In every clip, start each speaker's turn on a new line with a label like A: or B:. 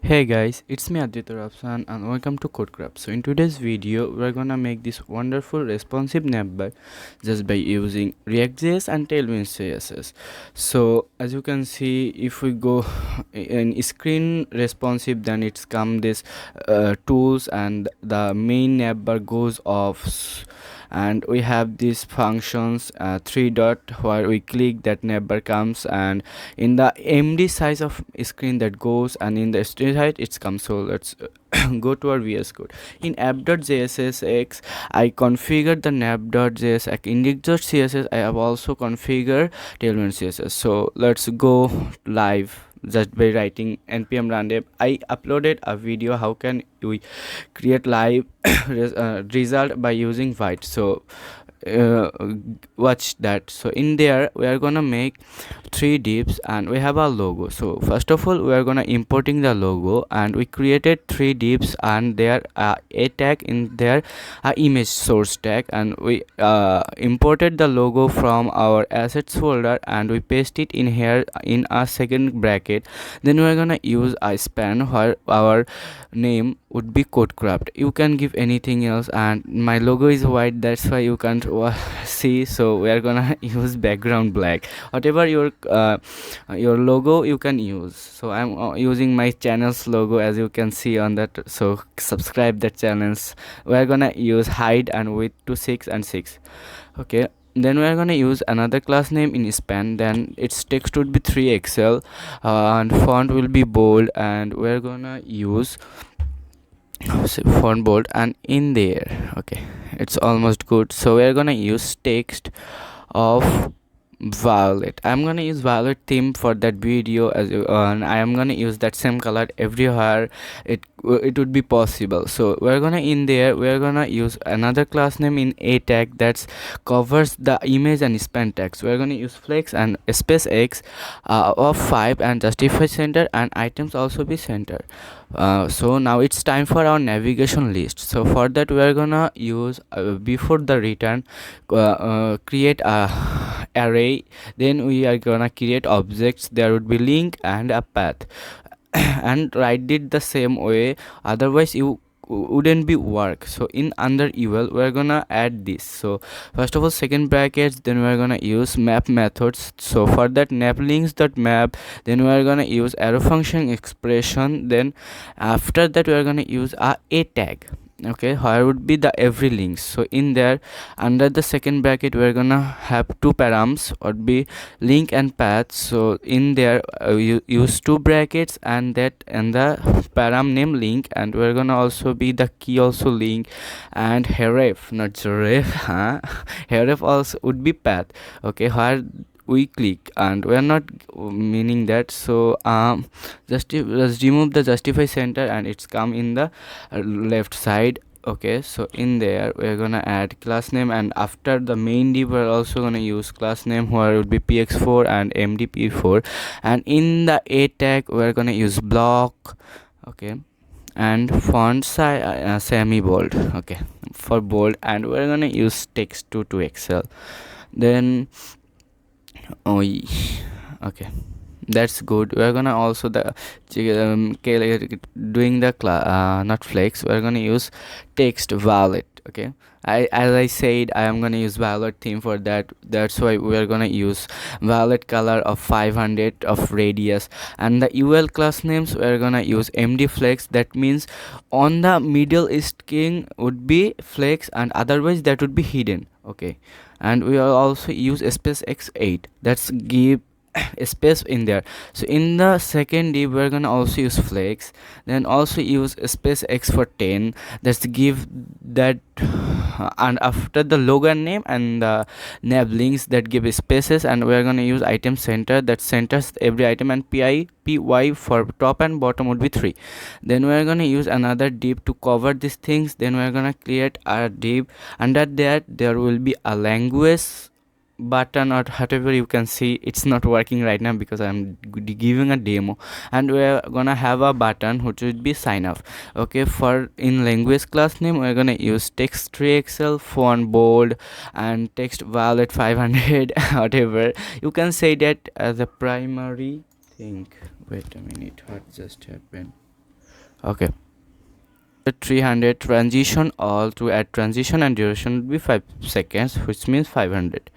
A: Hey guys, it's me Aditya Rapsan and welcome to CodeCraft. So in today's video, we're gonna make this wonderful responsive Navbar just by using React.js and Tailwind CSS. So as you can see, if we go in screen responsive, then it's come this tools and the main Navbar goes off. And we have these functions, three dot where we click that navbar comes, and in the md size of screen that goes, and in the street height it's comes. So let's go to our VS Code. In app.jsx I configured the nav.js, index.css I have also configured tailwind CSS. So let's go live just by writing npm run dev. I uploaded a video how can we create live result by using white. So uh, watch that. So in there we are gonna make three divs and we have a logo. So first of all we are gonna importing the logo, and we created three divs and there a tag in there, image source tag, and we imported the logo from our assets folder and we paste it in here in a second bracket. Then we are gonna use a span where our name would be CodeCraft. You can give anything else, and my logo is white, that's why you can't see. So we are gonna use background black. Whatever your logo you can use. So I'm using my channel's logo as you can see on that. So subscribe that channels. We are gonna use height and width to 6 and 6. Okay, then we are gonna use another class name in span. Then its text would be 3xl, and font will be bold, and we're gonna use font bold. And in there, okay, it's almost good. So we're gonna use text of violet. I'm gonna use violet theme for that video, as and I am gonna use that same color everywhere it would be possible. So we're gonna in there we're gonna use another class name in a tag that's covers the image and span tags. We're gonna use flex and space x of 5 and justify center, and items also be center. So now it's time for our navigation list. So for that we are gonna use before the return create a array. Then we are gonna create objects. There would be link and a path and write it the same way, otherwise you wouldn't be work. So in under eval we're gonna add this. So first of all second brackets, then we're gonna use map methods. So for that nav links.map, then we're gonna use arrow function expression. Then after that we're gonna use a tag. Okay, where would be the every links. So in there under the second bracket we're gonna have two params, would be link and path. So in there you use two brackets and that and the param name link, and we're gonna also be the key also link, and href not href href also would be path. Okay, where we click, and we are not meaning that. So let's remove the justify center, and it's come in the left side. Okay, so in there we're gonna add class name, and after the main div we're also gonna use class name where it would be px4 and mdp4, and in the a tag we're gonna use block. Okay, and font size semi bold. Okay, for bold, and we're gonna use text to 2xl. Then okay, that's good. We're gonna also doing the not flex, we're gonna use text violet. Okay, as I said I am gonna use violet theme for that. That's why we're gonna use violet color of 500 of radius. And the ul class names we're gonna use md flex. That means on the middle string would be flex, and otherwise that would be hidden. Okay, and we will also use space x8, that's give a space in there. So in the second div we're gonna also use flex, then also use space x for 10, that's give that and after the logo name and the nav links that give spaces. And we're gonna use item center that centers every item, and py for top and bottom would be 3. Then we're gonna use another div to cover these things. Then we're gonna create a div. Under that there will be a language button or whatever. You can see it's not working right now because I'm giving a demo, and we're gonna have a button which would be sign up. Okay, for in language class name we're gonna use text 3xl, font bold, and text violet 500 whatever. You can say that as a primary thing. Wait a minute, what just happened? Okay, the 300 transition all to add transition and duration would be 5 seconds, which means 500.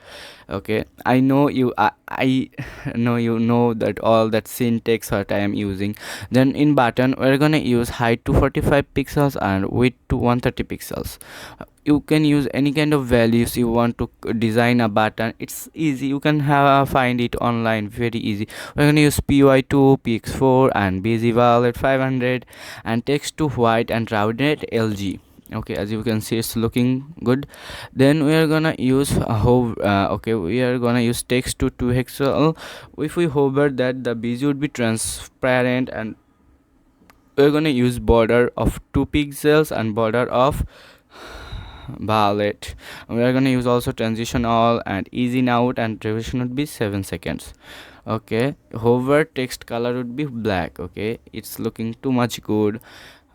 A: Okay, I know you, I know you know that all that syntax what I am using. Then in button we're gonna use height to 45 pixels and width to 130 pixels. You can use any kind of values you want to design a button. It's easy, you can have find it online, very easy. We're gonna use py2 px4 and busy violet 500 and text to white and rounded lg. Okay, as you can see it's looking good. Then we are gonna use okay, we are gonna use text to 2 pixel. If we hover that, the busy would be transparent, and we're gonna use border of 2 pixels and border of violet. We are gonna use also transition all and easy out, and duration would be 7 seconds. Okay, hover text color would be black. Okay, it's looking too much good.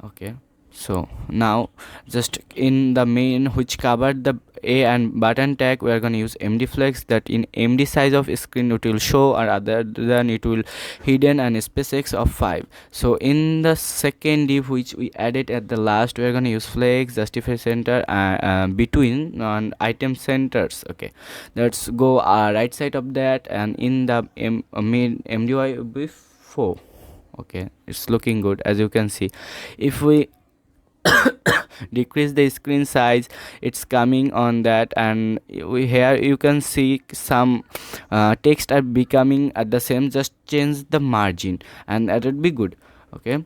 A: Okay, so now just in the main which covered the a and button tag, we are going to use md flex, that in md size of screen it will show, or other than it will hidden and spacex of 5. So in the second div which we added at the last, we are going to use flex justify center between and item centers. Okay, let's go right side of that, and in the main mdy will be 4. Okay, it's looking good. As you can see, if we decrease the screen size, it's coming on that, and we here you can see some text are becoming at the same. Just change the margin and that would be good. Okay,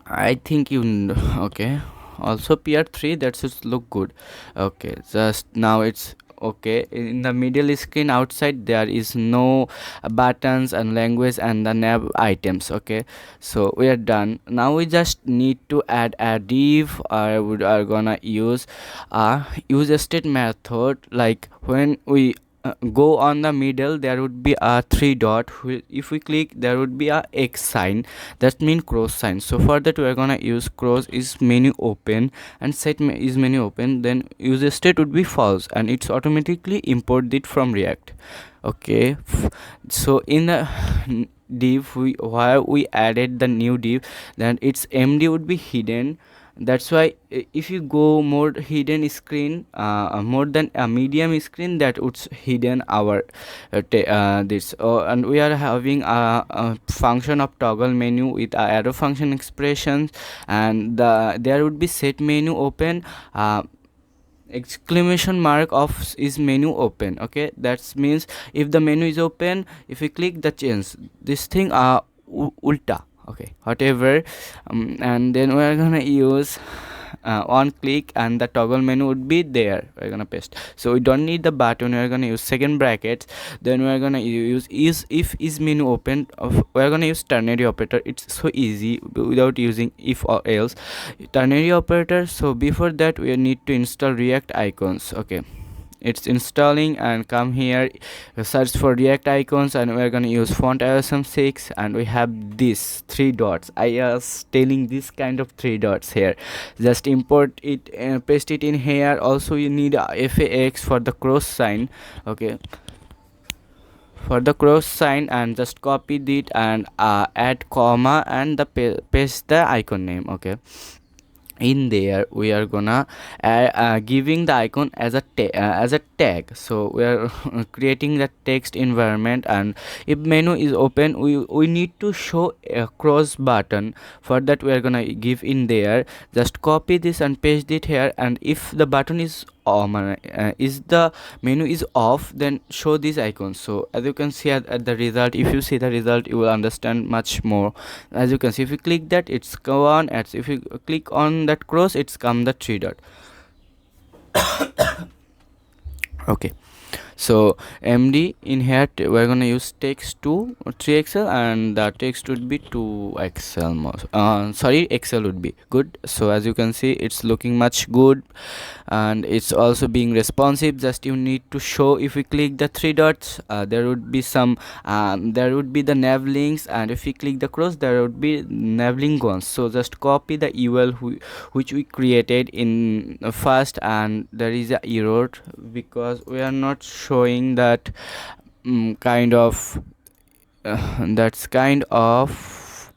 A: I think okay, also pr3, that should look good. Okay, just now it's okay. In the middle screen outside there is no buttons and language and the nav items. Okay, so we are done. Now we just need to add a div. I would are gonna use a use state method. Like when we go on the middle, there would be a 3 dot. If we click, there would be a x sign, that means cross sign. So for that we are gonna use cross is menu open and set is menu open, then use state would be false, and it's automatically import it from React. Okay, so in the div where we added the new div, then its md would be hidden. That's why if you go more hidden screen, more than a medium screen, that would hidden our this and we are having a function of toggle menu with arrow function expressions, and there would be set menu open, exclamation mark of is menu open. Okay, that means if the menu is open, if we click the change this thing ulta. Okay, whatever, and then we are gonna use one click and the toggle menu would be there. We're gonna paste, so we don't need the button. We're gonna use second brackets, then we're gonna use is if is menu open we're gonna use ternary operator. It's so easy without using if or else ternary operator. So before that we need to install React icons. Okay, it's installing, and come here, search for React icons, and we're gonna use font ISM 6, and we have this 3 dots. I was telling this kind of 3 dots here. Just import it and paste it in here. Also you need a fax for the cross sign. Okay, for the cross sign, and just copy it and add comma and the paste the icon name. Okay, in there we are gonna giving the icon as a tag. So we are creating the text environment, and if menu is open, we need to show a cross button. For that we are gonna give in there, just copy this and paste it here, and if the button is is the menu is off, then show these icons. So as you can see at the result, if you see the result, you will understand much more. As you can see, if you click that, it's go on. As if you click on that cross, it's come the 3 dot. Okay, so md in here we're gonna use text to 3xl, and the text would be 2xl most sorry, xl would be good. So as you can see, it's looking much good, and it's also being responsive. Just you need to show, if we click the 3 dots, there would be some there would be the nav links, and if we click the cross, there would be nav link ones. So just copy the ul which we created in first, and there is a error because we are not showing that kind of that's kind of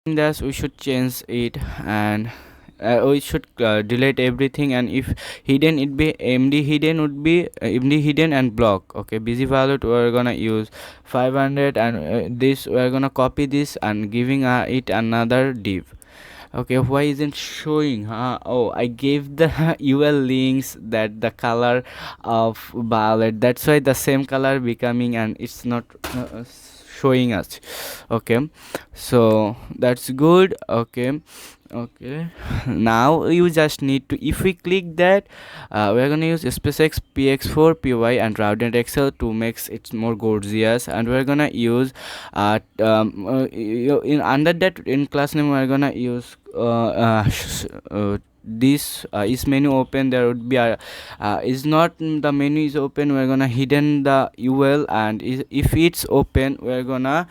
A: Thus we should change it, and we should delete everything, and if hidden it be md hidden would be md hidden and block. Okay, busy value we're gonna use 500, and this we're gonna copy this and giving it another div. Okay, why isn't showing? Oh, I gave the ul links that the color of violet, that's why the same color becoming, and it's not showing us. Okay, so that's good. Okay, okay. Now you just need to, if we click that, we're gonna use SpaceX px4 py and routed excel to make it more gorgeous, and we're gonna use in under that in class name we're gonna use this is menu open, there would be a is not the menu is open, we're gonna hidden the ul, and if it's open we're gonna,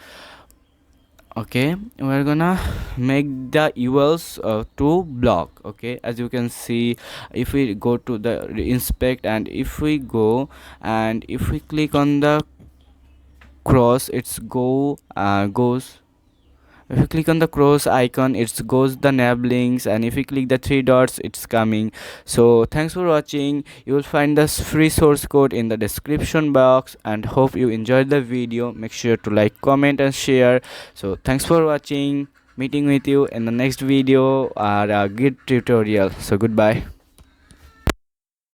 A: okay, we're gonna make the uls to block. Okay, as you can see, if we go to the inspect, and if we go and if we click on the cross, it's goes, if you click on the cross icon, it goes the nav links, and if you click the three dots, it's coming. So thanks for watching. You will find the free source code in the description box, and hope you enjoyed the video. Make sure to like, comment and share. So thanks for watching. Meeting with you in the next video or a good tutorial. So goodbye.